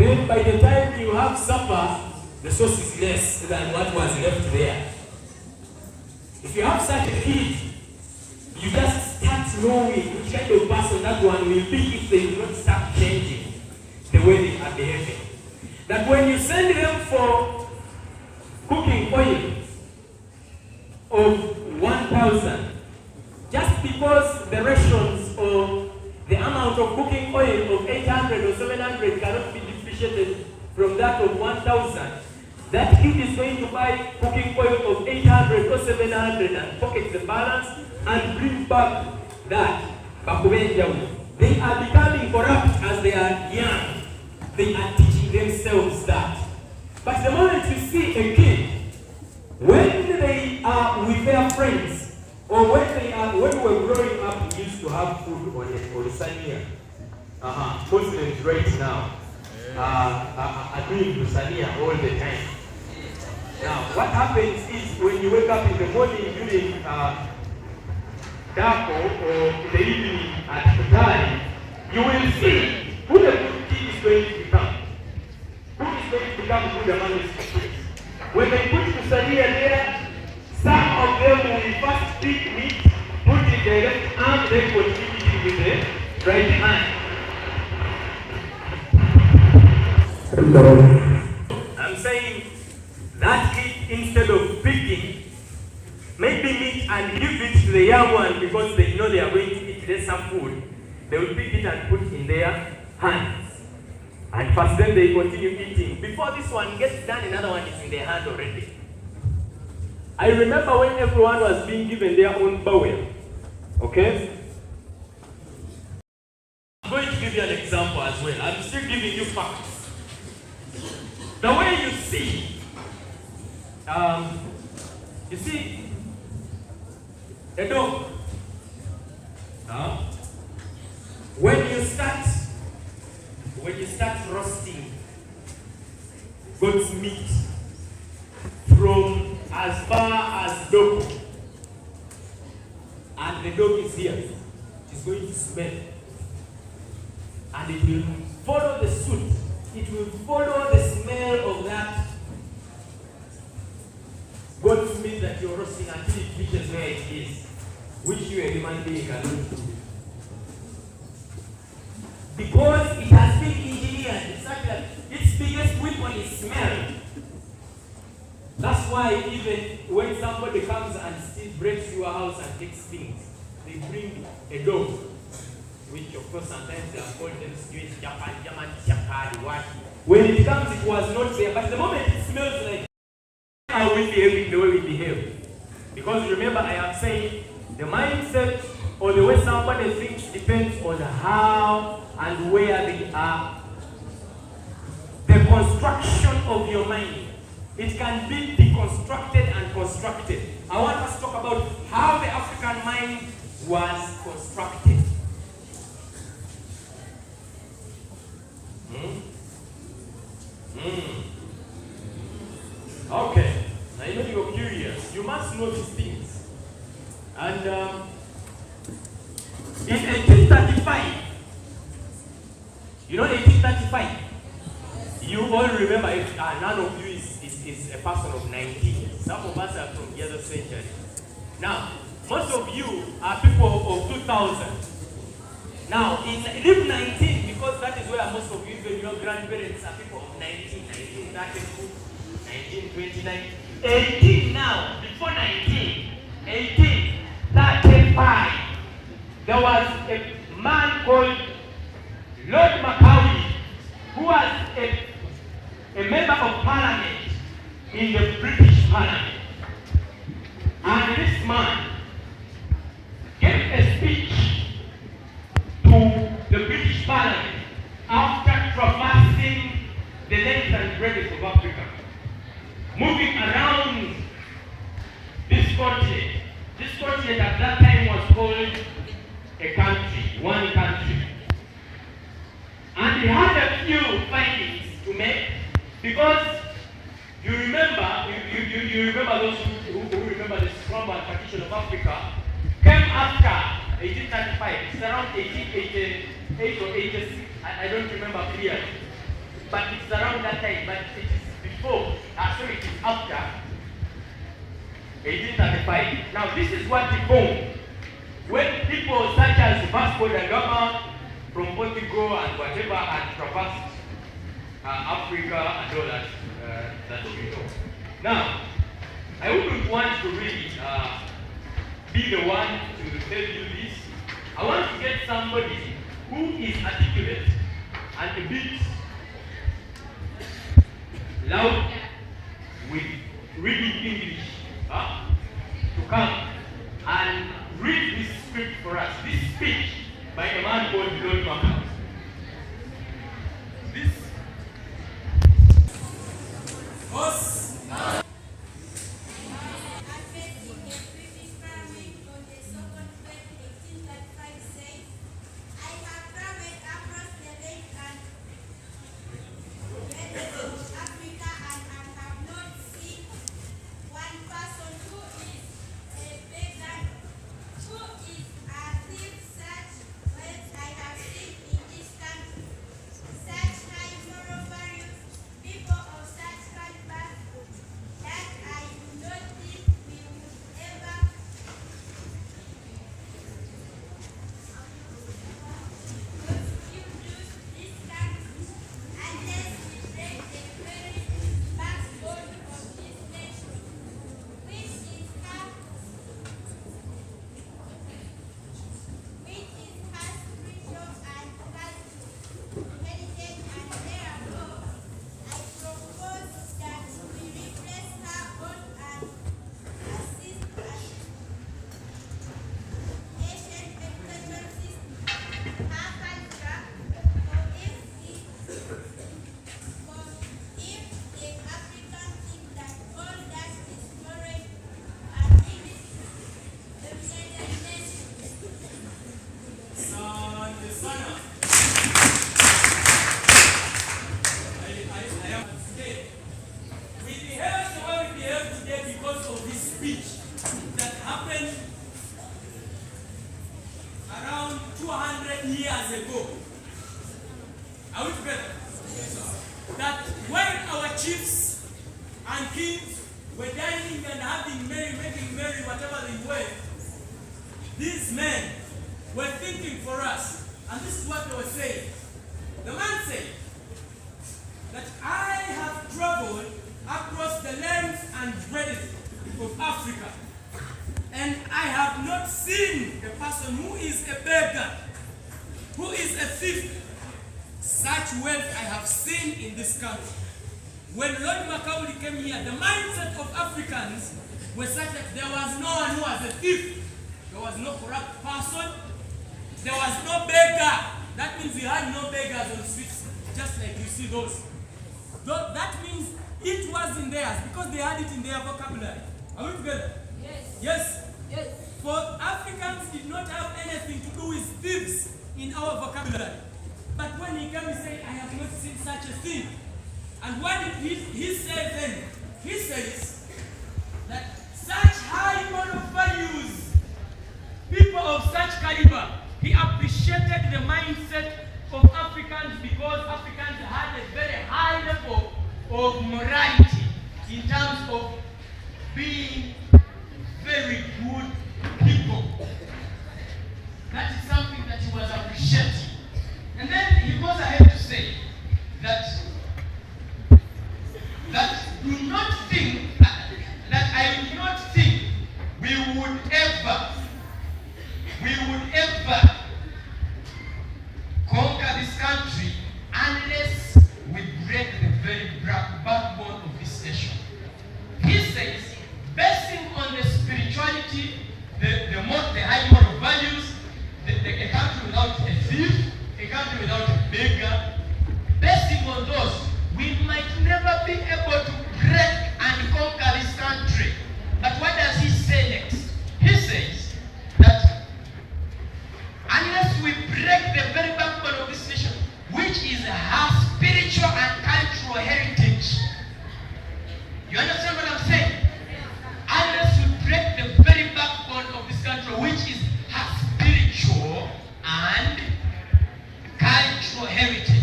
Then by the time you have supper, the sauce is less than what was left there. If you have such a kid, you just start knowing which kind of person that one will be if they do not start changing the way they are behaving. That when you send them for cooking oil of 1,000, just because the rations or the amount of cooking oil of 800 or 700 cannot be depreciated from that of 1,000, that kid is going to buy cooking oil of 800 or 700 and pocket the balance and bring back that. They are becoming corrupt as they are young. They are teaching themselves that. But the moment you see a kid, when they are with their friends, or when we were growing up, we used to have food on Sania. Muslims right now are doing Lusania all the time. Now, what happens is when you wake up in the morning during Dako or in the evening at Futari, you will see who the good kid is going to become. Who is going to become good among his kids. When they put Lusania there, some of them will first pick meat, put it in the left arm, then continue it with the right hand. I'm saying that kid, instead of picking, maybe meat and give it to the young one because they know they are going to eat less some food, they will pick it and put it in their hands. And first then they continue eating. Before this one gets done, another one is in their hand already. I remember when everyone was being given their own bowel. Okay? I'm going to give you an example as well. I'm still giving you facts. The way you see a dog. When you start roasting goat's meat from as far as dog, and the dog is here, it is going to smell, and it will follow the suit. It will follow the smell of that goat's meat that you're roasting until it reaches where it is, which you, a human being, cannot do. Because it has been engineered, it's such that its biggest weapon is smell. That's why even when somebody comes and still breaks your house and takes things, they bring a dog, which of course sometimes they are called them Swiss, Japan, German, Shakari, what. When it comes, it was not there. But the moment it smells like, how we behave the way we behave. Because remember, I am saying the mindset or the way somebody thinks depends on how and where they are. The construction of your mind, it can be deconstructed and constructed. I want us to talk about how the African mind was constructed. Okay, now you know you're curious. You must know these things. And in 1835, you know 1835, you all remember, if none of you is a person of 19. Some of us are from the other century. Now, most of you are people of 2000. Now, leave 19, because that is where most of you, even your grandparents, are people of 19, 1932, 1929. 18 now, before 19, 1835, there was a man called Lord Macaulay, who was a member of parliament in the British Parliament. And this man gave a speech to the British Parliament after traversing the length and breadth of Africa, moving around this continent. This continent at that time was called a country, one country. And he had a few findings to make, because you remember, you remember those who remember the scramble and partition of Africa came after 1895. It's around 1888 or 86. I don't remember clearly. but it's around that time, but it is before, sorry, it is after 1835. Now this is what he formed. When people such as Vasco da Gama from Portugal and whatever had traversed Africa and all that, that we know. Now, I wouldn't want to really be the one to tell you this. I want to get somebody who is articulate and a bit loud with reading English to come and read this script for us. This speech by a man called Lord Macau. This was around 200 years ago. Are we together? That when our chiefs and kings were dining and having merry, making merry, whatever they were, these men were thinking for us. And this is what they were saying. The man said that I have traveled across the length and breadth of Africa, and I have not seen a person who is a beggar, who is a thief. Such wealth I have seen in this country. When Lord Macaulay came here, the mindset of Africans was such that there was no one who was a thief. There was no corrupt person. There was no beggar. That means we had no beggars on streets, just like you see those. That means it was in theirs because they had it in their vocabulary. Are we together? Yes. Yes? Yes. For Africans did not have anything to do with thieves in our vocabulary. But when he came, he said, I have not seen such a thing. And what did he say then? He says that such high moral values, people of such caliber, he appreciated the mindset of Africans because Africans had a very high level of morality in terms of being very good people. That is something that he was appreciating. And then he goes ahead to say that do not think that I do not think we would ever conquer this country unless we break the very backbone of this nation. He says, basing on the spirituality, the high moral values, a country without a thief, a country without a beggar, basing on those, we might never be able to break and conquer this country. But what does he say next? He says that unless we break the very backbone of this nation, which is her spiritual and cultural heritage. You understand what I'm saying? Unless we break the very backbone of this country, which is her spiritual and cultural heritage.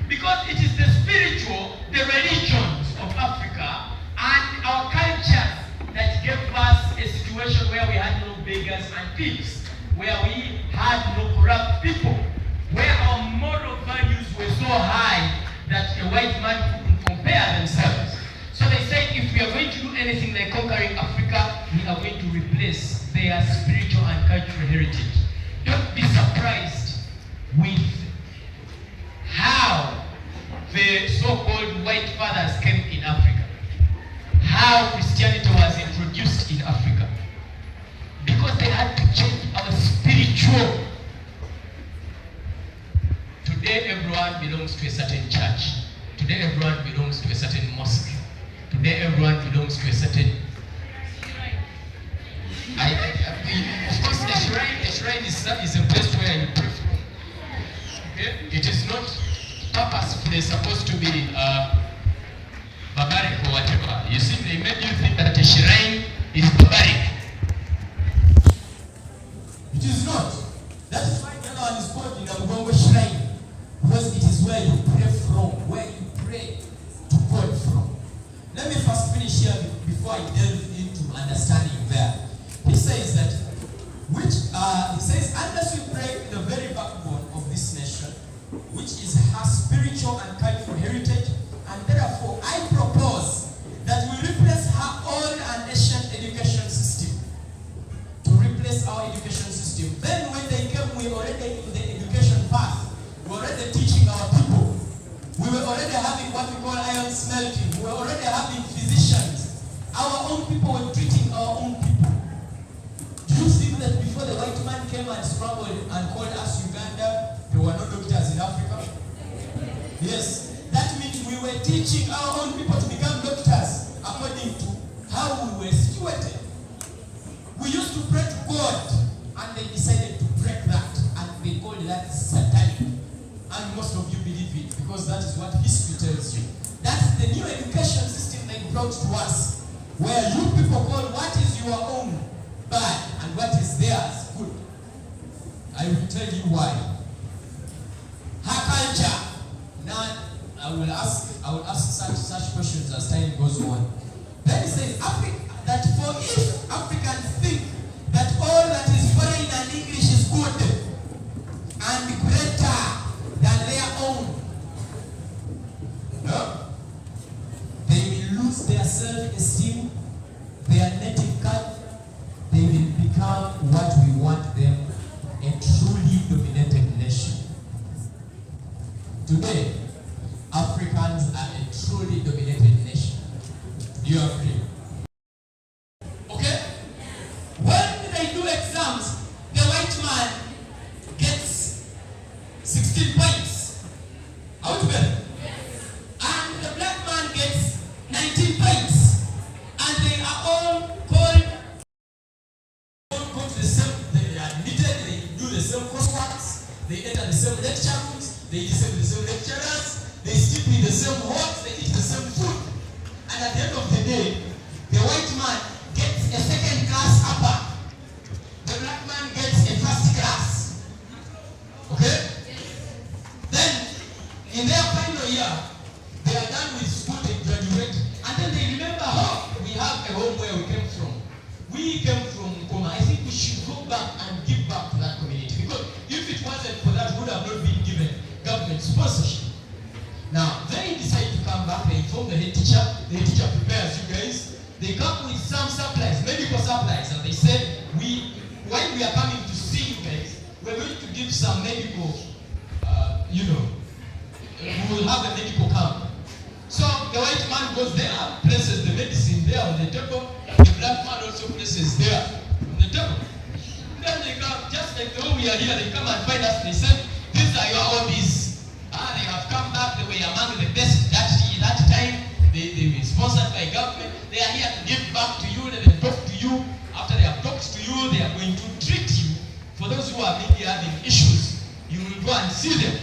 Because it is the spiritual, the religions of Africa and our cultures that gave us a situation where we had no beggars and thieves, where we had no corrupt people, where our moral values were so high that a white man couldn't compare themselves. So they said, if we are going to do anything like conquering Africa, we are going to replace their spiritual and cultural heritage. Don't be surprised with how the so-called white fathers came in Africa, how Christianity was introduced in Africa, because they had to change our spiritual. Today everyone belongs to a certain church. Today everyone belongs to a certain mosque. Today everyone belongs to a certain... of course, a shrine is a place where you pray from. Okay? It is not purposefully supposed to be barbaric or whatever. You see, they made you think that a shrine is barbaric. It is not. That is why the other one is called in Gidongo Shrine, because it is where you pray from, where you pray to God from. Let me first finish here before I delve into understanding there. He says that, he says, unless we break the very backbone of this nation, which is her spiritual and cultural heritage, and therefore I propose that we replace her old and ancient education system. To replace our education system. Then when they came, we were already in the education path. We were already teaching our people. We were already having what we call iron smelting. We were already having physicians. Our own people were treating our own people. Do you think that before the white man came and struggled and called us Uganda, there were no doctors in Africa? Yes. That means we were teaching our own people to become doctors according to how we were situated. We used to pray to God, and they decided to break that, and they called that satanic. And most of you believe it, because that is what history tells you. That's the new education system they brought to us, where you people call what is your own bad, and what is theirs good. I will tell you why. Her culture. Now, I will ask such questions as time goes on. Then he says, that for if Africans think that all that is foreign and English is good and greater than their own, no, they will lose their self-esteem, their native culture. They will become what we want them, a truly dominated nation. Today, Africans are a truly dominated nation. Do you agree? Okay? When they do exams, the white man gets 16 points. Out of it. And the black man gets 19 points. And they are all called, go to the same, they are admitted, they do the same coursework, they enter the same lecture rooms, they listen to the same lecturers, they sleep in the same halls, they eat the same food. And at the end of the day, the white man gets a second class upper. The black man gets a first class. Okay? Then, in their final year, they are done with school, they graduate, and then they remember, oh, we have a home where we came from. We came from Nkoma. I think we should go back and give back to that community. Because if it wasn't for that, we would have not been given government sponsorship. Now, they decide to come back, they inform the head teacher prepares you guys, they come with some supplies, medical supplies, and they say, while we are coming to see you guys, we're going to give some medical, we will have a medical camp. So the white man goes there, places the medicine there on the table, the black man also places there on the table. Then they come, just like the way we are here, they come and find us, they say, these are your hobbies. They have come back, they were among the best that time, they were sponsored by government, they are here to give back to you, they will talk to you. After they have talked to you, they are going to treat you. For those who are maybe having issues, you will go and see them.